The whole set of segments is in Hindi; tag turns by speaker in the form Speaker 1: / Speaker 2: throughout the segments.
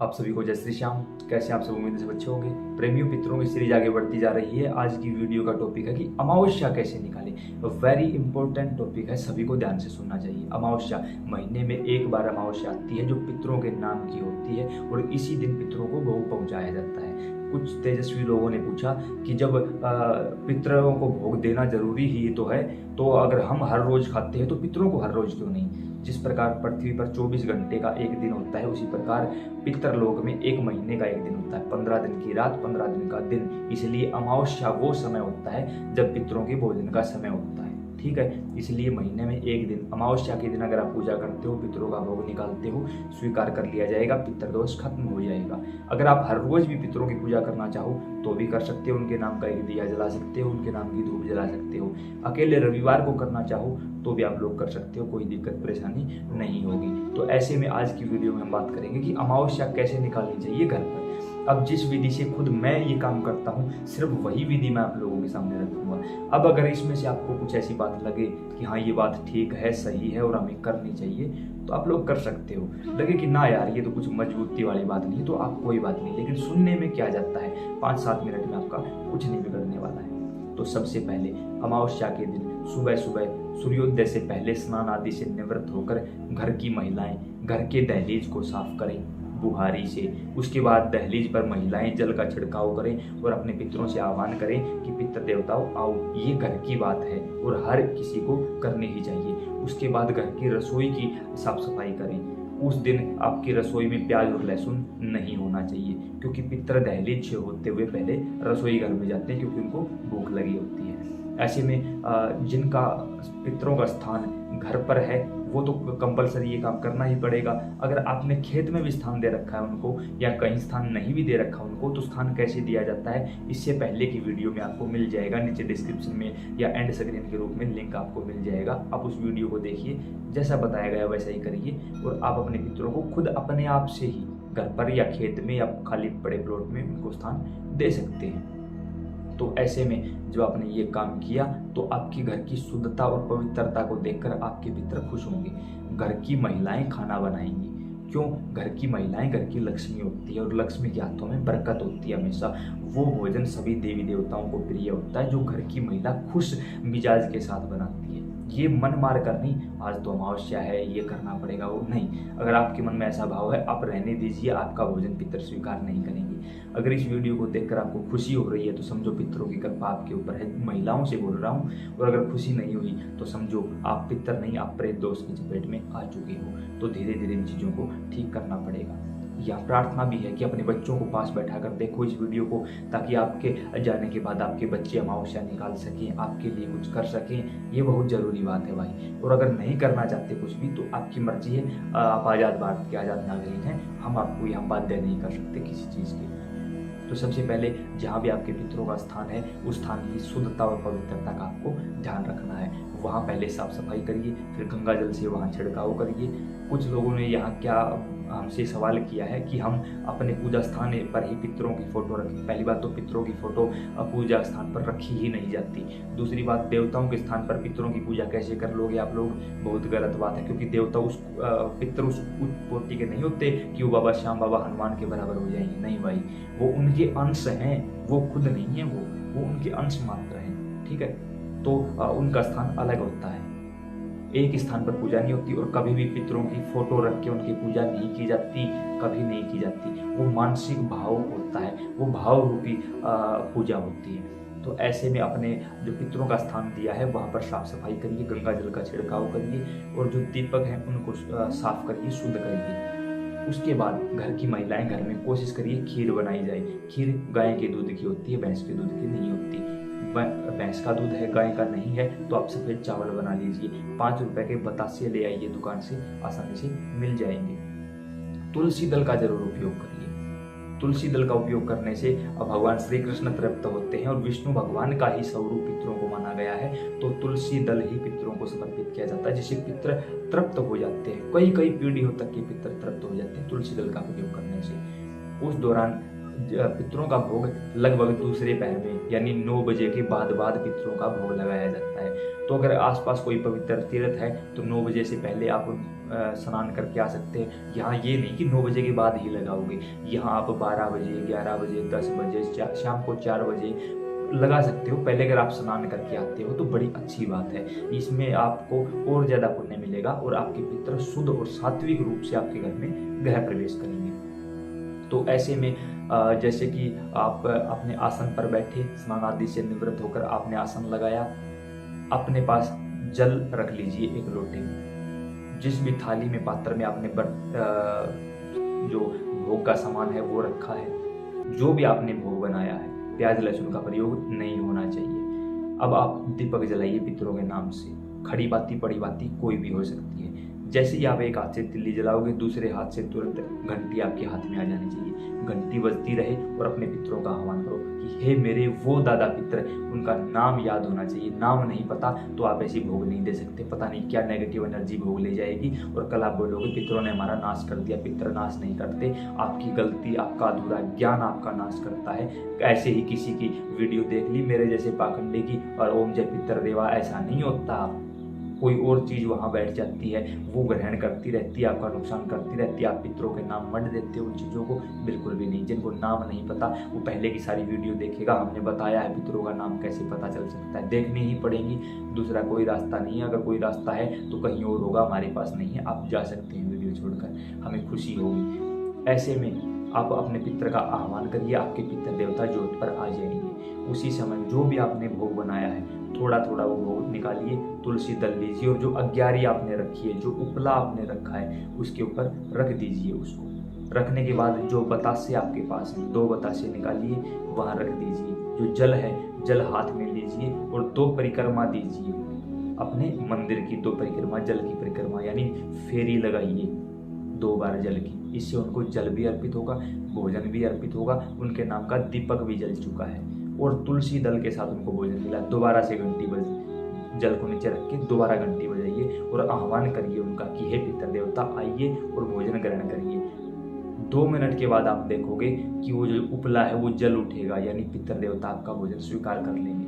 Speaker 1: आप सभी को जय श्री श्याम। कैसे आप सब उम्मीद से बच्चे होंगे। प्रेमियों पितरों की सीरीज आगे बढ़ती जा रही है। आज की वीडियो का टॉपिक है कि अमावस्या कैसे निकालें। वेरी इंपॉर्टेंट टॉपिक है, सभी को ध्यान से सुनना चाहिए। अमावस्या महीने में एक बार अमावस्या आती है जो पितरों के नाम की होती है और इसी दिन पितरों को भोग पहुंचाया जाता है। कुछ तेजस्वी लोगों ने पूछा कि जब पितरों को भोग देना जरूरी ही तो है, तो अगर हम हर रोज खाते हैं तो पितरों को हर रोज क्यों नहीं। जिस प्रकार पृथ्वी पर 24 घंटे का एक दिन होता है, उसी प्रकार पितरलोक में एक महीने का एक दिन होता है। 15 दिन की रात, 15 दिन का दिन। इसलिए अमावस्या वो समय होता है जब पितरों के भोजन का समय होता है। ठीक है, इसलिए महीने में एक दिन अमावस्या के दिन अगर आप पूजा करते हो, पितरों का भोग निकालते हो, स्वीकार कर लिया जाएगा, पितर दोष खत्म हो जाएगा। अगर आप हर रोज भी पितरों की पूजा करना चाहो तो भी कर सकते हो। उनके नाम का एक दिया जला सकते हो, उनके नाम की धूप जला सकते हो। अकेले रविवार को करना चाहो तो भी आप लोग कर सकते हो, कोई दिक्कत परेशानी नहीं होगी। तो ऐसे में आज की वीडियो में हम बात करेंगे कि अमावस्या कैसे निकालनी चाहिए घर पर। अब जिस विधि से खुद मैं ये काम करता हूँ, सिर्फ वही विधि मैं आप लोगों के सामने रखूंगा। अब अगर इसमें से आपको कुछ ऐसी बात लगे कि हाँ ये बात ठीक है, सही है और हमें करनी चाहिए, तो आप लोग कर सकते हो। लगे कि ना यार ये तो कुछ मजबूती वाली बात नहीं, तो आप कोई बात नहीं, लेकिन सुनने में क्या जाता है, 5-7 मिनट में आपका कुछ नहीं बिगड़ने वाला है। तो सबसे पहले अमावस्या के दिन सुबह सुबह सूर्योदय से पहले स्नान आदि से निवृत्त होकर घर की महिलाएं घर के दहलीज को साफ करें बुहारी से। उसके बाद दहलीज पर महिलाएं जल का छिड़काव करें और अपने पितरों से आह्वान करें कि पितर देवताओं आओ। ये घर की बात है और हर किसी को करनी ही चाहिए। उसके बाद घर की रसोई की साफ सफाई करें। उस दिन आपकी रसोई में प्याज और लहसुन नहीं होना चाहिए, क्योंकि पितर दहलीज से होते हुए पहले रसोई घर में जाते हैं, क्योंकि उनको भूख लगी होती है। ऐसे में जिनका पितरों का स्थान घर पर है वो तो कंपलसरी ये काम करना ही पड़ेगा। अगर आपने खेत में भी स्थान दे रखा है उनको, या कहीं स्थान नहीं भी दे रखा उनको, तो स्थान कैसे दिया जाता है इससे पहले की वीडियो में आपको मिल जाएगा, नीचे डिस्क्रिप्शन में या एंड स्क्रीन के रूप में लिंक आपको मिल जाएगा। आप उस वीडियो को देखिए, जैसा बताया गया वैसा ही करिए और आप अपने पितरों को खुद अपने आप से ही घर पर या खेत में या खाली पड़े प्लॉट में उनको स्थान दे सकते हैं। तो ऐसे में जब आपने ये काम किया तो आपकी घर की शुद्धता और पवित्रता को देखकर आपके पितर खुश होंगे। घर की महिलाएं खाना बनाएंगी। क्यों? घर की महिलाएं घर की लक्ष्मी होती है और लक्ष्मी के हाथों में बरकत होती है हमेशा। वो भोजन सभी देवी देवताओं को प्रिय होता है जो घर की महिला खुश मिजाज के साथ बनाती है। ये मन मार कर नहीं, आज तो अमावस्या है ये करना पड़ेगा, वो नहीं। अगर आपके मन में ऐसा भाव है, आप रहने दीजिए, आपका भोजन पितर स्वीकार नहीं करेंगे। अगर इस वीडियो को देखकर आपको खुशी हो रही है तो समझो पितरों की कृपा आपके ऊपर है। महिलाओं से बोल रहा हूँ। और अगर खुशी नहीं हुई तो समझो आप पितर नहीं, आप प्रेत दोष की चपेट में आ चुके हो। तो धीरे धीरे इन चीज़ों को ठीक करना पड़ेगा। या प्रार्थना भी है कि अपने बच्चों को पास बैठा कर देखो इस वीडियो को, ताकि आपके जाने के बाद आपके बच्चे अमावस्या निकाल सकें, आपके लिए कुछ कर सकें। ये बहुत ज़रूरी बात है भाई। और अगर नहीं करना चाहते कुछ भी तो आपकी मर्जी है, आप आज़ाद भारत के आज़ाद नागरिक हैं, हम आपको यहाँ बाध्य नहीं कर सकते किसी चीज़ की। तो सबसे पहले जहाँ भी आपके पितरों का स्थान है उस स्थान की शुद्धता और पवित्रता का आपको ध्यान रखना है। वहाँ पहले साफ सफाई करिए, फिर गंगा जल से वहाँ छिड़काव करिए। कुछ लोगों ने यहाँ क्या हमसे सवाल किया है कि हम अपने पूजा स्थान पर ही पितरों की फोटो रखें। पहली बात तो पितरों की फोटो पूजा स्थान पर रखी ही नहीं जाती। दूसरी बात, देवताओं के स्थान पर पितरों की पूजा कैसे कर लोगे आप लोग, बहुत गलत बात है। क्योंकि देवता पितर उस कोटि के नहीं होते कि वो बाबा श्याम बाबा हनुमान के बराबर हो जाएंगे। नहीं भाई, वो उनके अंश हैं, वो खुद नहीं है, वो उनके अंश मात्र हैं। ठीक है, तो उनका स्थान अलग होता है। एक स्थान पर पूजा नहीं होती और कभी भी पितरों की फोटो रख के उनकी पूजा नहीं की जाती, कभी नहीं की जाती। वो मानसिक भाव होता है, वो भाव रूपी पूजा होती है। तो ऐसे में अपने जो पितरों का स्थान दिया है वहाँ पर साफ सफाई करिए, गंगा जल का छिड़काव करिए और जो दीपक हैं उनको साफ करिए, शुद्ध करिए। उसके बाद घर की महिलाएं घर में कोशिश करिए खीर बनाई जाए। खीर गाय के दूध की होती है, भैंस के दूध की नहीं होती। भैंस का दूध है, गाय का नहीं है, तो आप सफेद चावल बना लीजिए। 5 रुपए के बतासे ले आइए, दुकान से आसानी से मिल जाएंगे। तुलसी दल का जरूर उपयोग करिए। तुलसी दल का उपयोग करने से भगवान श्री कृष्ण तृप्त होते हैं और विष्णु भगवान का ही स्वरूप पितरों को माना गया है। तो तुलसी दल ही पितरों को समर्पित किया जाता है, जिससे पितर तृप्त हो जाते हैं। कई पीढ़ियों तक के पितर तृप्त हो जाते हैं तुलसी दल का उपयोग करने से। उस दौरान पितरों का भोग लगभग दूसरे पहर में यानी 9 बजे के बाद पितरों का भोग लगाया जाता है। तो अगर आसपास कोई पवित्र तीर्थ है तो 9 बजे से पहले आप स्नान करके आ सकते हैं। यहाँ ये नहीं कि 9 बजे के बाद ही लगाओगे, यहाँ आप 12 बजे, 11 बजे, 10 बजे, शाम को 4 बजे लगा सकते हो। पहले अगर आप स्नान करके आते हो तो बड़ी अच्छी बात है, इसमें आपको और ज़्यादा पुण्य मिलेगा और आपके पितर शुद्ध और सात्विक रूप से आपके घर में गृह प्रवेश करेंगे। तो ऐसे में जैसे कि आप अपने आसन पर बैठे, स्नान आदि से निवृत्त होकर आपने आसन लगाया, अपने पास जल रख लीजिए एक लोटे में। जिस भी थाली में, पात्र में आपने जो भोग का सामान है वो रखा है, जो भी आपने भोग बनाया है, प्याज लहसुन का प्रयोग नहीं होना चाहिए। अब आप दीपक जलाइए पितरों के नाम से। खड़ी बाती बड़ी बाती कोई भी हो सकती है। जैसे ही आप एक हाथ से तिल्ली जलाओगे, दूसरे हाथ से तुरंत घंटी आपके हाथ में आ जानी चाहिए। घंटी बजती रहे और अपने पितरों का आह्वान करो कि हे मेरे वो दादा पितर, उनका नाम याद होना चाहिए। नाम नहीं पता तो आप ऐसी भोग नहीं दे सकते, पता नहीं क्या नेगेटिव एनर्जी भोग ले जाएगी और कल आप बोलोगे पितरों ने हमारा नाश कर दिया। पितर नाश नहीं करते, आपकी गलती, आपका अधूरा ज्ञान आपका नाश करता है। ऐसे ही किसी की वीडियो देख ली मेरे जैसे पाखंडे की और ओम जय पितर देवा, ऐसा नहीं होता। कोई और चीज़ वहाँ बैठ जाती है, वो ग्रहण करती रहती है, आपका नुकसान करती रहती है। आप पितरों के नाम मत देते हो उन चीज़ों को, बिल्कुल भी नहीं। जिनको नाम नहीं पता वो पहले की सारी वीडियो देखेगा, हमने बताया है पितरों का नाम कैसे पता चल सकता है, देखनी ही पड़ेगी, दूसरा कोई रास्ता नहीं है। अगर कोई रास्ता है तो कहीं और होगा, हमारे पास नहीं है। आप जा सकते हैं वीडियो छोड़कर, हमें खुशी होगी। ऐसे में आप अपने पितर का आह्वान करिए, आपके पितर देवता ज्योत पर आ जाएंगे। उसी समय जो भी आपने भोग बनाया है, थोड़ा थोड़ा वो भोग निकालिए, तुलसी दल लीजिए और जो अग्यारी आपने रखी है, जो उपला आपने रखा है, उसके ऊपर रख दीजिए। उसको रखने के बाद जो बतासे आपके पास हैं, 2 बतासे निकालिए, वहाँ रख दीजिए। जो जल है, जल हाथ में लीजिए और 2 परिक्रमा दीजिए अपने मंदिर की। 2 परिक्रमा, जल की परिक्रमा यानी फेरी लगाइए 2 बार जल की। इससे उनको जल भी अर्पित होगा, भोजन भी अर्पित होगा, उनके नाम का दीपक भी जल चुका है और तुलसी दल के साथ उनको भोजन मिला। दोबारा से घंटी बज, जल को नीचे रख के दोबारा घंटी बजाइए और आह्वान करिए उनका कि हे पितर देवता आइए और भोजन ग्रहण करिए। 2 मिनट के बाद आप देखोगे कि वो जो उपला है वो जल उठेगा, यानी पितर देवता आपका भोजन स्वीकार कर लेंगे।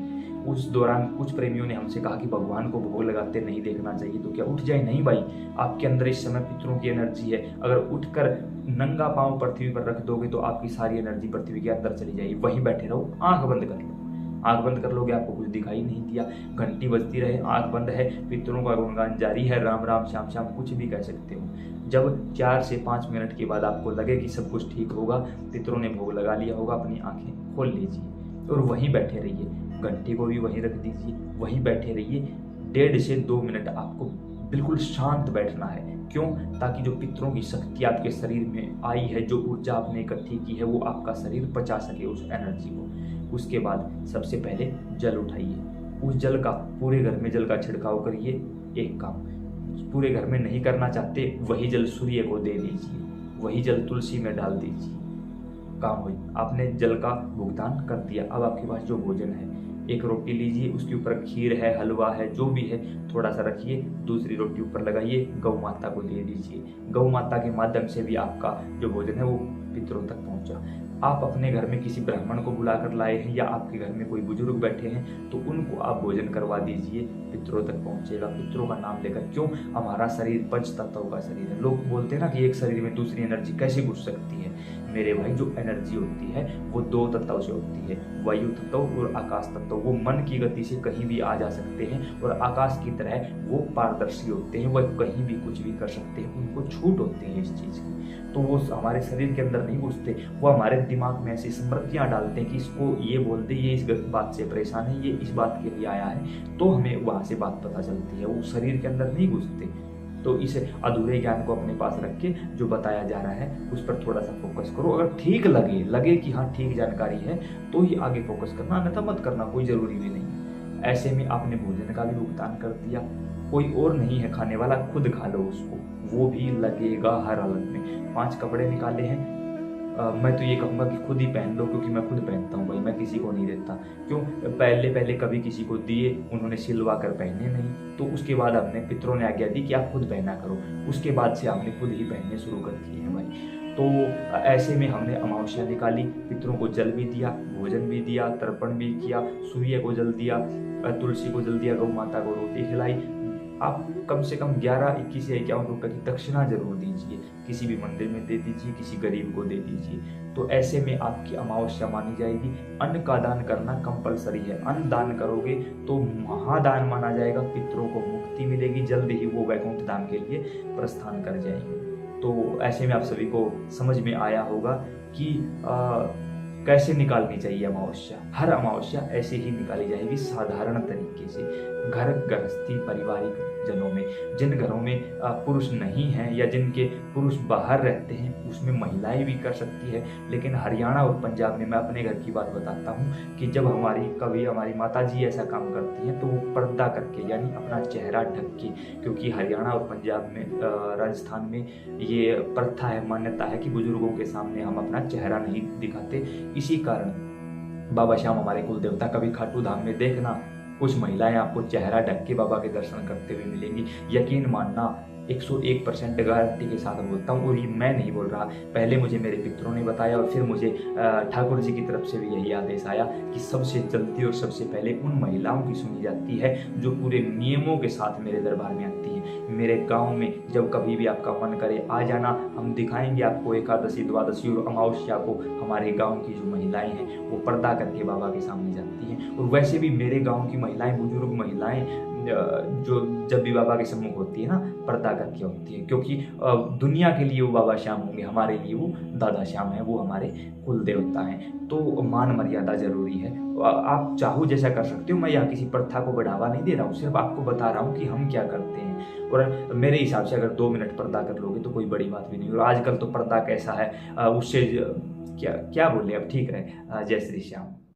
Speaker 1: उस दौरान कुछ प्रेमियों ने हमसे कहा कि भगवान को भोग लगाते नहीं देखना चाहिए, तो क्या उठ जाए? नहीं भाई, आपके अंदर इस समय पितरों की एनर्जी है। अगर उठकर नंगा पांव पृथ्वी पर रख दोगे तो आपकी सारी एनर्जी पृथ्वी के अंदर चली जाएगी। वहीं बैठे रहो, आंख बंद कर लो। आंख बंद कर लोगे, आपको कुछ दिखाई नहीं दिया, घंटी बजती रहे, आंख बंद है, पितरों का गुणगान जारी है, राम राम श्याम श्याम, कुछ भी कह सकते हो। जब 4 से 5 मिनट के बाद आपको लगे कि सब कुछ ठीक होगा, पितरों ने भोग लगा लिया होगा, अपनी आंखें खोल लीजिए और वहीं बैठे रहिए। घंटी को भी वहीं रख दीजिए, वहीं बैठे रहिए। 1.5 से 2 मिनट आपको बिल्कुल शांत बैठना है। क्यों? ताकि जो पितरों की शक्ति आपके शरीर में आई है, जो ऊर्जा आपने इकट्ठी की है, वो आपका शरीर पचा सके उस एनर्जी को। उसके बाद सबसे पहले जल उठाइए, उस जल का पूरे घर में जल का छिड़काव करिए। एक काम पूरे घर में नहीं करना चाहते, वही जल सूर्य को दे दीजिए, वही जल तुलसी में डाल दीजिए। काम हुई, आपने जल का भुगतान कर दिया। अब आपके पास जो भोजन है, एक रोटी लीजिए, उसके ऊपर खीर है, हलवा है, जो भी है थोड़ा सा रखिए, दूसरी रोटी ऊपर लगाइए, गौ माता को दे दीजिए। गौ माता के माध्यम से भी आपका जो भोजन है वो पितरों तक पहुंचा। आप अपने घर में किसी ब्राह्मण को बुलाकर लाए हैं या आपके घर में कोई बुजुर्ग बैठे हैं तो उनको आप भोजन करवा दीजिए, पितरों तक पहुंचेगा। पितरों का नाम लेकर, क्यों? हमारा शरीर पंच तत्वों का शरीर है। लोग बोलते हैं ना कि एक शरीर में दूसरी एनर्जी कैसे घुस सकती है। मेरे भाई, जो एनर्जी होती है वो 2 तत्वों से होती है, वायु तत्व और आकाश तत्व। वो मन की गति से कहीं भी आ जा सकते हैं और आकाश की तरह वो पारदर्शी होते हैं, वह कहीं भी कुछ भी कर सकते हैं, उनको छूट होती है इस चीज़ की। तो वो हमारे शरीर के अंदर नहीं घुसते, वो हमारे दिमाग में ऐसी स्मृतियाँ डालते हैं कि इसको ये बोलते, ये इस बात से परेशान है, ये इस बात के लिए आया है, तो हमें वहाँ से बात पता चलती है। वो शरीर के अंदर नहीं घुसते। तो इस अधूरे ज्ञान को अपने पास रख के जो बताया जा रहा है उस पर थोड़ा सा फोकस करो। अगर ठीक लगे कि हाँ ठीक जानकारी है तो ही आगे फोकस करना, अन्यथा मत करना, कोई जरूरी भी नहीं। ऐसे में आपने भोजन का भी भुगतान कर दिया, कोई और नहीं है खाने वाला, खुद खा लो उसको, वो भी लगेगा हर हालत में। 5 कपड़े निकाले हैं, मैं तो ये कहूँगा कि खुद ही पहन लो, क्योंकि मैं खुद पहनता हूँ भाई, मैं किसी को नहीं देता। क्यों? पहले कभी किसी को दिए, उन्होंने सिलवा कर पहने नहीं, तो उसके बाद हमने पितरों ने आज्ञा दी कि आप खुद पहना करो, उसके बाद से आपने खुद ही पहनने शुरू कर दिए हैं भाई। तो ऐसे में हमने अमावस्या निकाली, पितरों को जल भी दिया, भोजन भी दिया, तर्पण भी किया, सूर्य को जल दिया, तुलसी को जल दिया, गौ माता को रोटी खिलाई। आप कम से कम 11, 21 या 51 रुपए की दक्षिणा जरूर दीजिए, किसी भी मंदिर में दे दीजिए, किसी गरीब को दे दीजिए। तो ऐसे में आपकी अमावस्या मानी जाएगी। अन्न का दान करना कंपलसरी है। अन्न दान करोगे तो महादान माना जाएगा, पितरों को मुक्ति मिलेगी, जल्द ही वो वैकुंठ धाम के लिए प्रस्थान कर जाएंगे। तो ऐसे में आप सभी को समझ में आया होगा कि कैसे निकालनी चाहिए अमावस्या। हर अमावस्या ऐसे ही निकाली जाएगी, साधारण तरीके से, घर गृहस्थी पारिवारिक जनों में। जिन घरों में पुरुष नहीं हैं या जिनके पुरुष बाहर रहते हैं उसमें महिलाएं भी कर सकती है। लेकिन हरियाणा और पंजाब में, मैं अपने घर की बात बताता हूँ कि जब हमारी माता जी ऐसा काम करती हैं तो वो पर्दा करके, यानी अपना चेहरा ढक के, क्योंकि हरियाणा और पंजाब में, राजस्थान में ये प्रथा है, मान्यता है कि बुजुर्गों के सामने हम अपना चेहरा नहीं दिखाते। इसी कारण बाबा श्याम हमारे कुल देवता, कभी खाटू धाम में देखना कुछ महिलाएं आपको चेहरा ढक के बाबा के दर्शन करते हुए मिलेंगी। यकीन मानना, 101% गारंटी के साथ बोलता हूँ, और ये मैं नहीं बोल रहा, पहले मुझे मेरे पितरों ने बताया और फिर मुझे ठाकुर जी की तरफ से भी यही आदेश आया कि सबसे जल्दी और सबसे पहले उन महिलाओं की सुनी जाती है जो पूरे नियमों के साथ मेरे दरबार में आती है। मेरे गांव में जब कभी भी आपका मन करे आ जाना, हम दिखाएंगे आपको एकादशी, द्वादशी और अमावस्या को। हमारे गांव की जो महिलाएं हैं वो पर्दा करके बाबा के सामने जाती हैं। और वैसे भी मेरे गांव की महिलाएं, बुजुर्ग महिलाएं, जो जब भी बाबा के सम्मुख होती है ना, पर्दा करके होती है, क्योंकि दुनिया के लिए वो बाबा श्याम होंगे, हमारे लिए वो दादा श्याम है, वो हमारे कुल देवता हैं। तो मान मर्यादा जरूरी है। आप चाहो जैसा कर सकते हो, मैं यहाँ किसी प्रथा को बढ़ावा नहीं दे रहा हूँ, सिर्फ आपको बता रहा हूँ कि हम क्या करते हैं। और मेरे हिसाब से अगर 2 मिनट पर्दा कर लोगे तो कोई बड़ी बात भी नहीं। और आजकल तो पर्दा कैसा है, उससे क्या बोले, अब ठीक है। जय श्री श्याम।